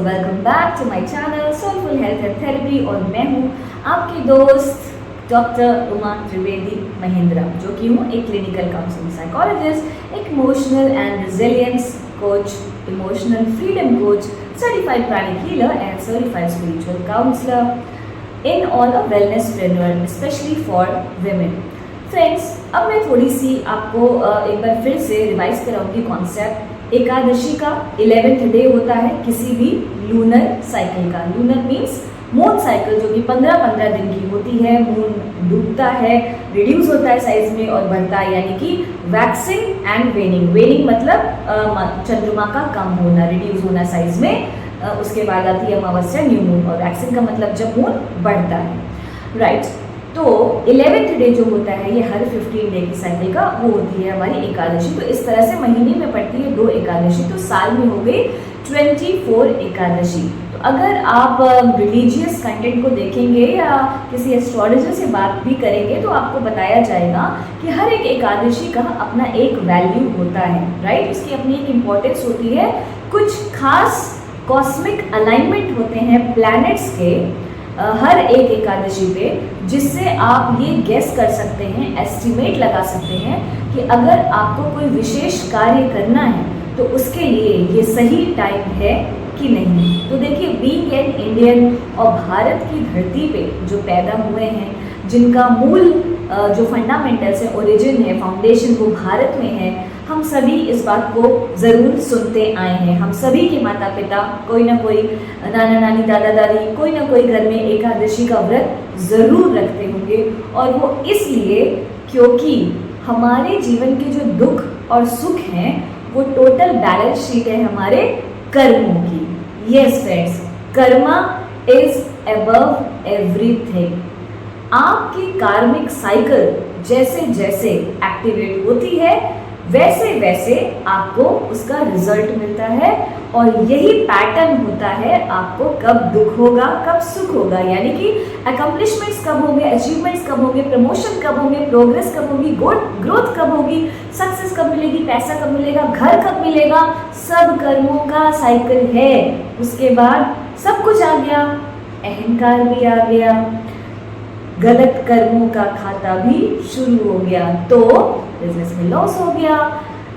Welcome back to my channel soulful health and therapy और मैं हूँ आपकी दोस्त डॉक्टर उमा त्रिवेदी महेंद्रा, जो कि हूँ एक क्लिनिकल काउंसलिंग साइकोलॉजिस्ट, एक emotional and resilience coach, emotional freedom coach, certified pranic healer and certified spiritual counsellor in all a wellness trainer specially for women. Friends, अब मैं थोड़ी सी आपको एक बार फिर से रिवाइज कराऊंगी कॉन्सेप्ट। एकादशी का 11th डे होता है किसी भी लूनर साइकिल का। लूनर मीन्स मून साइकिल, जो कि 15-15 दिन की होती है। मून डूबता है, रिड्यूस होता है साइज में और बढ़ता है, यानी कि वैक्सिंग एंड वेनिंग। वेनिंग मतलब चंद्रमा का कम होना, रिड्यूस होना साइज में। उसके बाद आती है अमावस्या, न्यू मून, और वैक्सिंग का मतलब जब मून बढ़ता है, राइट। तो 11th डे जो होता है ये हर 15 डे की साइकिल का वो होती है हमारी एकादशी। तो इस तरह से महीने में पड़ती है 2 एकादशी, तो साल में हो गई 24 एकादशी। तो अगर आप रिलीजियस कंटेंट को देखेंगे या किसी एस्ट्रोलॉजर से बात भी करेंगे तो आपको बताया जाएगा कि हर एक एकादशी का अपना एक वैल्यू होता है, राइट। उसकी अपनी एक इम्पोर्टेंस होती है। कुछ खास कॉस्मिक अलाइनमेंट होते हैं प्लैनेट्स के हर एक एकादशी पे, जिससे आप ये गेस कर सकते हैं, एस्टिमेट लगा सकते हैं कि अगर आपको कोई विशेष कार्य करना है तो उसके लिए ये सही टाइम है कि नहीं। तो देखिए, बीइंग एन इंडियन और भारत की धरती पे जो पैदा हुए हैं, जिनका मूल जो फंडामेंटल्स है, ओरिजिन है, फाउंडेशन वो भारत में है, हम सभी इस बात को ज़रूर सुनते आए हैं। हम सभी के माता पिता, कोई ना कोई नाना नानी, दादा दादी, कोई ना कोई घर में एकादशी का व्रत ज़रूर रखते होंगे। और वो इसलिए क्योंकि हमारे जीवन के जो दुख और सुख हैं वो टोटल बैलेंस शीट है हमारे कर्मों की। Yes friends, Karma is above everything. आपकी कार्मिक साइकिल जैसे जैसे एक्टिवेट होती है वैसे वैसे आपको उसका रिजल्ट मिलता है, और यही पैटर्न होता है आपको कब दुख होगा, कब सुख होगा, यानी कि अकम्पलिशमेंट्स कब होंगे, अचीवमेंट्स कब होंगे, प्रमोशन कब होंगे, प्रोग्रेस कब होगी, ग्रोथ कब होगी, सक्सेस कब मिलेगी, पैसा कब मिलेगा, घर कब मिलेगा। सब कर्मों का साइकिल है। उसके बाद सब कुछ आ गया, अहंकार भी आ गया, गलत कर्मों का खाता भी शुरू हो गया, तो बिजनेस में लॉस हो गया,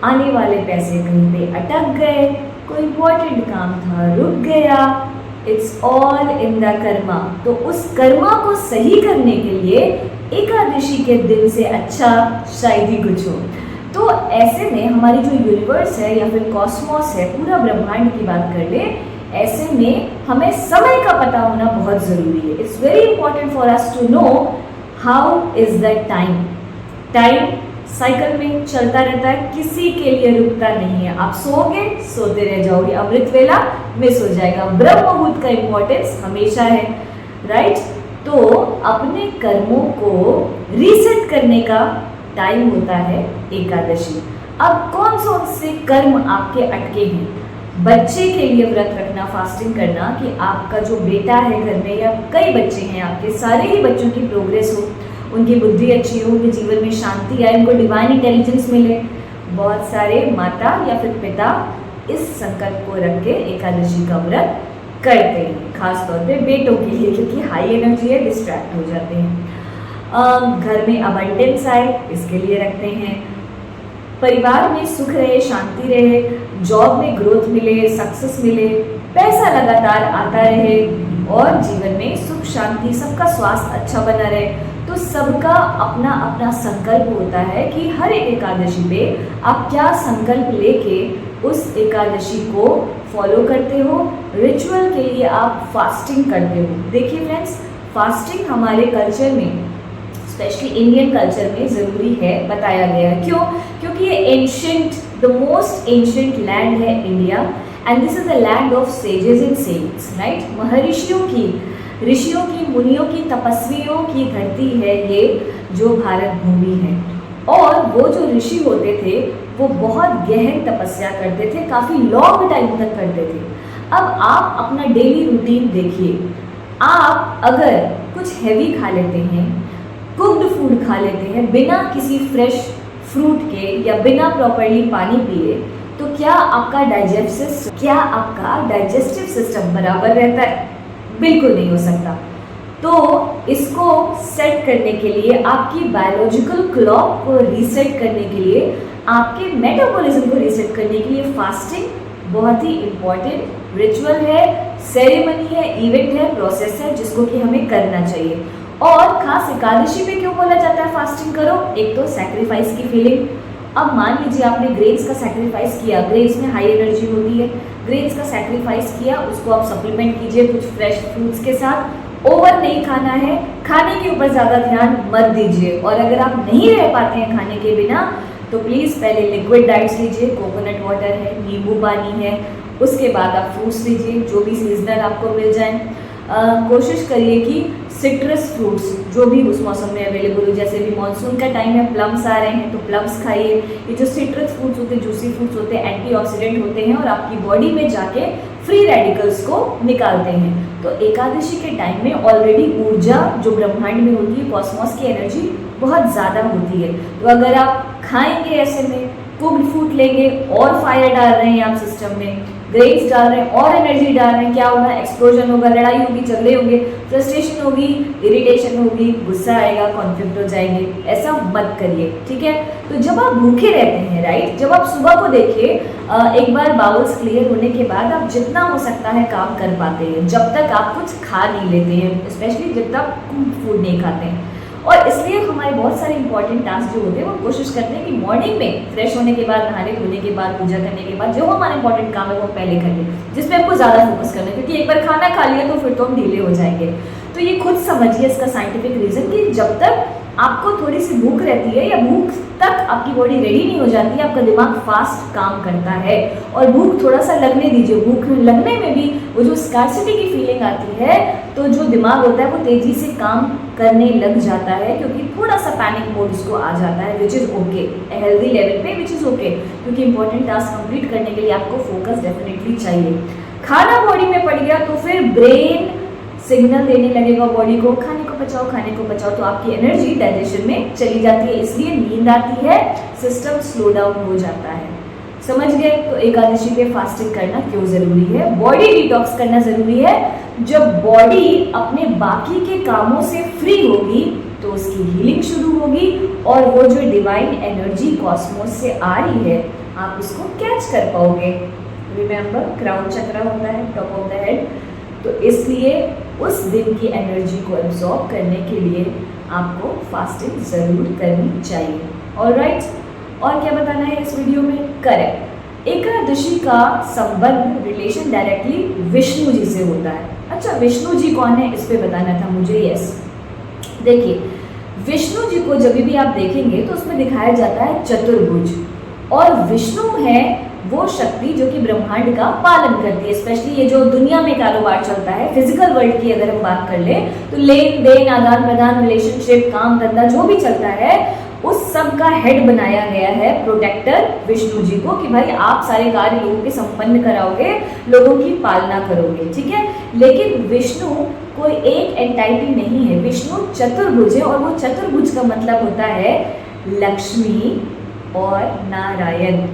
आने वाले पैसे कहीं पे अटक गए, कोई इम्पोर्टेंट काम था रुक गया। It's all in the Karma. तो उस कर्मा को सही करने के लिए एकादशी के दिन से अच्छा शायद ही कुछ हो। तो ऐसे में हमारी जो यूनिवर्स है या फिर कॉस्मोस है, पूरा ब्रह्मांड की बात कर ले, ऐसे में हमें समय का पता होना बहुत ज़रूरी है। It's very important for us to know how is the time. Time cycle में चलता रहता है, किसी के लिए रुकता नहीं है। आप सोओगे, सोते रह जाओगे, अमृत वेला मिस हो जाएगा। ब्रह्म मुहूर्त का इंपॉर्टेंस हमेशा है, राइट। तो अपने कर्मों को रीसेट करने का टाइम होता है एकादशी। अब कौन से कर्म आपके अटके हैं? बच्चे के लिए व्रत रखना, फास्टिंग करना, कि आपका जो बेटा है घर में या कई बच्चे हैं आपके, सारे ही बच्चों की प्रोग्रेस हो, उनकी बुद्धि अच्छी हो, उनके जीवन में शांति आए, उनको डिवाइन इंटेलिजेंस मिले। बहुत सारे माता या फिर पिता इस संकल्प को रख के एकादशी का व्रत करते हैं, खासतौर पे बेटों के लिए, क्योंकि हाई एनर्जी है, डिस्ट्रैक्ट हो जाते हैं। घर में अबंडेंस आए, इसके लिए रखते हैं। परिवार में सुख रहे, शांति रहे, जॉब में ग्रोथ मिले, सक्सेस मिले, पैसा लगातार आता रहे और जीवन में सुख शांति, सबका स्वास्थ्य अच्छा बना रहे। तो सबका अपना अपना संकल्प होता है कि हर एक एकादशी पे आप क्या संकल्प लेके उस एकादशी को फॉलो करते हो। रिचुअल के लिए आप फास्टिंग करते हो। देखिए फ्रेंड्स, फास्टिंग हमारे कल्चर में, स्पेशली इंडियन कल्चर में ज़रूरी है, बताया गया है। क्यों? क्योंकि ये ancient, the most ancient land है India, and this is the land of sages and saints, right. महर्षियों की, ऋषियों की, मुनियों की, तपस्वियों की धरती है ये जो भारत भूमि है। और वो जो ऋषि होते थे वो बहुत गहन तपस्या करते थे, काफ़ी लॉन्ग टाइम तक करते थे। अब आप अपना डेली रूटीन देखिए। आप अगर कुछ हैवी खा लेते हैं, कुक्ड फूड खा लेते हैं बिना किसी फ्रेश फ्रूट के या बिना प्रॉपरली पानी पिए, तो क्या आपका डाइजेस्टिव सिस्टम बराबर रहता है? बिल्कुल नहीं हो सकता। तो इसको सेट करने के लिए, आपकी बायोलॉजिकल क्लॉक को रीसेट करने के लिए, आपके मेटाबॉलिज्म को रीसेट करने के लिए फास्टिंग बहुत ही इम्पॉर्टेंट रिचुअल है, सेरेमनी है, इवेंट है, प्रोसेस है जिसको कि हमें करना चाहिए। और खास एकादशी पे क्यों बोला जाता है फास्टिंग करो? एक तो सैक्रिफाइस की फीलिंग। अब मान लीजिए आपने ग्रेन्स का सैक्रिफाइस किया, ग्रेन्स में हाई एनर्जी होती है, ग्रेन्स का सैक्रिफाइस किया, उसको आप सप्लीमेंट कीजिए कुछ फ्रेश फ्रूट्स के साथ। ओवर नहीं खाना है, खाने के ऊपर ज़्यादा ध्यान मत दीजिए। और अगर आप नहीं रह पाते हैं खाने के बिना तो प्लीज़ पहले लिक्विड डाइट्स लीजिए, कोकोनट वाटर है, नींबू पानी है, उसके बाद आप फ्रूट्स लीजिए जो भी सीजनल आपको मिल जाए। कोशिश करिए कि सिट्रस फ्रूट्स जो भी उस मौसम में अवेलेबल हो, जैसे भी मानसून का टाइम है, प्लम्स आ रहे हैं तो प्लम्स खाइए। ये जो सिट्रस फ्रूट्स होते हैं, जूसी फ्रूट्स होते हैं, एंटीऑक्सीडेंट होते हैं और आपकी बॉडी में जाके फ्री रेडिकल्स को निकालते हैं। तो एकादशी के टाइम में ऑलरेडी ऊर्जा जो ब्रह्मांड में होती है, कॉस्मोस की एनर्जी बहुत ज़्यादा होती है। तो अगर आप खाएंगे ऐसे में, कुक्ड फूड लेंगे और फायर डाल रहे हैं आप सिस्टम में, ग्रेन्स डाल रहे हैं और एनर्जी डाल रहे हैं, क्या होगा? एक्सप्लोजन होगा, लड़ाई होगी, झगड़े होंगे, फ्रस्ट्रेशन होगी, इरिटेशन होगी, गुस्सा आएगा, कॉन्फ्लिक्ट हो जाएंगे। ऐसा मत करिए, ठीक है? तो जब आप भूखे रहते हैं, राइट, जब आप सुबह को देखिए, एक बार बाउल्स क्लियर होने के बाद आप जितना हो सकता है काम कर पाते हैं जब तक आप कुछ खा नहीं लेते हैं, स्पेशली जब तक कुक्ड फूड नहीं खाते हैं। और इसलिए हमारे बहुत सारे इंपॉर्टेंट टास्क जो होते हैं वो कोशिश करते हैं कि मॉर्निंग में फ्रेश होने के बाद, नहाने धोने के बाद, पूजा करने के बाद जो हमारा इंपॉर्टेंट काम है वो पहले कर लें, जिसमें हमको ज़्यादा फोकस करना है। क्योंकि एक बार खाना खा लिया तो फिर तो हम ढीले हो जाएंगे। तो ये खुद समझिए इसका साइंटिफिक रीज़न कि जब तक आपको थोड़ी सी भूख रहती है या भूख तक आपकी बॉडी रेडी नहीं हो जाती है, आपका दिमाग फास्ट काम करता है। और भूख थोड़ा सा लगने दीजिए, भूख लगने में भी वो जो स्कार्सिटी की फीलिंग आती है तो जो दिमाग होता है वो तेजी से काम करने लग जाता है, क्योंकि थोड़ा सा पैनिक मोड उसको आ जाता है, which is okay, healthy level पे विच इज़ ओके, क्योंकि इंपॉर्टेंट टास्क कंप्लीट करने के लिए आपको फोकस डेफिनेटली चाहिए। खाना बॉडी में पड़ गया तो फिर ब्रेन सिग्नल देने लगेगा बॉडी को, खाने को बचाओ, खाने को बचाओ, तो आपकी एनर्जी डाइजेशन में चली जाती है, इसलिए नींद आती है, सिस्टम स्लो डाउन हो जाता है। समझ गए? तो एकादशी पे फास्टिंग करना क्यों ज़रूरी है? बॉडी डिटॉक्स करना ज़रूरी है। जब बॉडी अपने बाकी के कामों से फ्री होगी तो उसकी हीलिंग शुरू होगी और वो जो डिवाइन एनर्जी कॉस्मोस से आ रही है आप उसको कैच कर पाओगे। रिमेंबर, क्राउन चक्र होता है टॉप ऑफ द हेड, तो इसलिए उस दिन की एनर्जी को एब्जॉर्ब करने के लिए आपको फास्टिंग ज़रूर करनी चाहिए। ऑलराइट, और क्या बताना है इस वीडियो में? करेक्ट, एकादशी का संबंध, रिलेशन डायरेक्टली विष्णु जी से होता है। अच्छा, विष्णु जी कौन है इस पे बताना था मुझे। यस, देखिए, विष्णु जी को जब भी आप देखेंगे तो उसमें दिखाया जाता है चतुर्भुज, और विष्णु है वो शक्ति जो कि ब्रह्मांड का पालन करती है। स्पेशली ये जो दुनिया में कारोबार चलता है, फिजिकल वर्ल्ड की अगर हम बात कर ले तो लेन देन, आदान प्रदान, रिलेशनशिप, काम धंधा जो भी चलता है उस सब का हेड बनाया गया है प्रोटेक्टर विष्णु जी को, कि भाई आप सारे कार्य लोगों के संपन्न कराओगे, लोगों की पालना करोगे, ठीक है। लेकिन विष्णु कोई एक एंटाइटी नहीं है, विष्णु चतुर्भुज है, और वो चतुर्भुज का मतलब होता है लक्ष्मी और नारायण।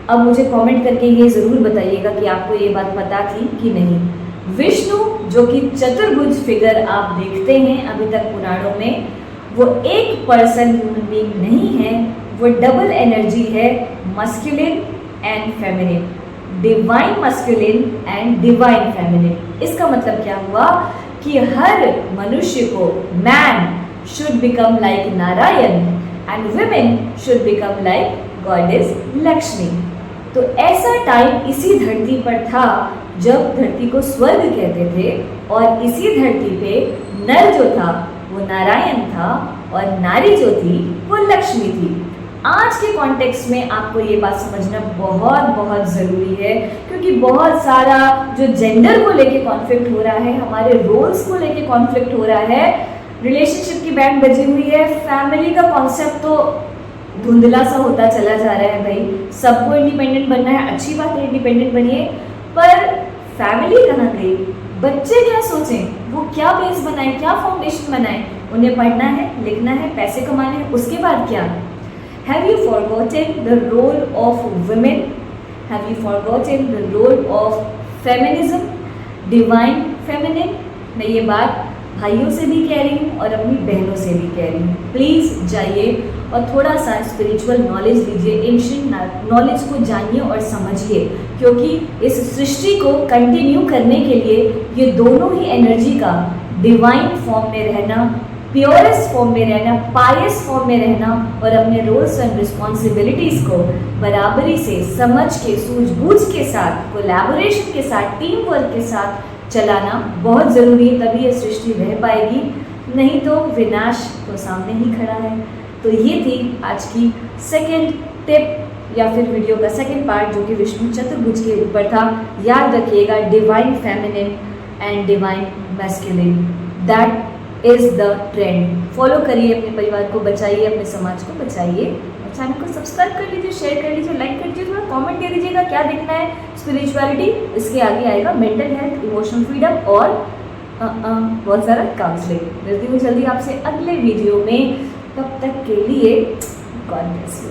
अब मुझे कमेंट करके ये ज़रूर बताइएगा कि आपको ये बात पता थी कि नहीं। विष्णु जो कि चतुर्भुज फिगर आप देखते हैं अभी तक पुराणों में, वो एक पर्सन ह्यूमन बीइंग नहीं है, वो डबल एनर्जी है, masculine and feminine, divine masculine and divine feminine. इसका मतलब क्या हुआ कि हर मनुष्य को man should become like Narayan and women should become like goddess Lakshmi. तो ऐसा टाइम इसी धरती पर था जब धरती को स्वर्ग कहते थे, और इसी धरती पे नर जो था वो नारायण था और नारी जो थी वो लक्ष्मी थी। आज के कॉन्टेक्स्ट में आपको ये बात समझना बहुत बहुत ज़रूरी है, क्योंकि बहुत सारा जो जेंडर को लेके कॉन्फ्लिक्ट हो रहा है, हमारे रोल्स को लेके कॉन्फ्लिक्ट हो रहा है, रिलेशनशिप की बैंड बजी हुई है, फैमिली का कॉन्सेप्ट तो धुंधला सा होता चला जा रहा है। भाई सबको इंडिपेंडेंट बनना है, अच्छी बात है, इंडिपेंडेंट बनिए, पर फैमिली कहाँ गई? बच्चे क्या सोचें, वो क्या बेस बनाए, क्या फाउंडेशन बनाए? उन्हें पढ़ना है, लिखना है, पैसे कमाने हैं, उसके बाद क्या? Have you forgotten the role of women have you forgotten the role of feminism, divine feminine? मैं ये बात भाइयों से भी कह रही हूँ और अपनी बहनों से भी कह रही हूँ। प्लीज़ जाइए और थोड़ा सा स्पिरिचुअल नॉलेज लीजिए, एंशिएंट नॉलेज को जानिए और समझिए, क्योंकि इस सृष्टि को कंटिन्यू करने के लिए ये दोनों ही एनर्जी का डिवाइन फॉर्म में रहना, प्योरेस्ट फॉर्म में रहना, पायस फॉर्म में रहना और अपने रोल्स एंड रिस्पॉन्सिबिलिटीज़ को बराबरी से समझ के, सूझबूझ के साथ, कोलैबोरेशन के साथ, टीम वर्क के साथ चलाना बहुत ज़रूरी है, तभी ये सृष्टि रह पाएगी, नहीं तो विनाश तो सामने ही खड़ा है। तो ये थी आज की सेकेंड टिप या फिर वीडियो का सेकेंड पार्ट, जो कि विष्णु चतुर्भुज के ऊपर था। याद रखिएगा, divine feminine and divine masculine, that is the trend. Follow करिए, अपने परिवार को बचाइए, अपने समाज को बचाइए। चैनल को सब्सक्राइब कर लीजिए, शेयर कर लीजिए, लाइक कर लीजिए, थोड़ा कमेंट दे दीजिएगा क्या देखना है। स्पिरिचुअलिटी, इसके आगे आएगा मेंटल हेल्थ, इमोशनल फ्रीडम और बहुत सारा काउंसलिंग। मिलती हूँ जल्दी आपसे अगले वीडियो में, तब तक के लिए गॉड ब्लेस यू।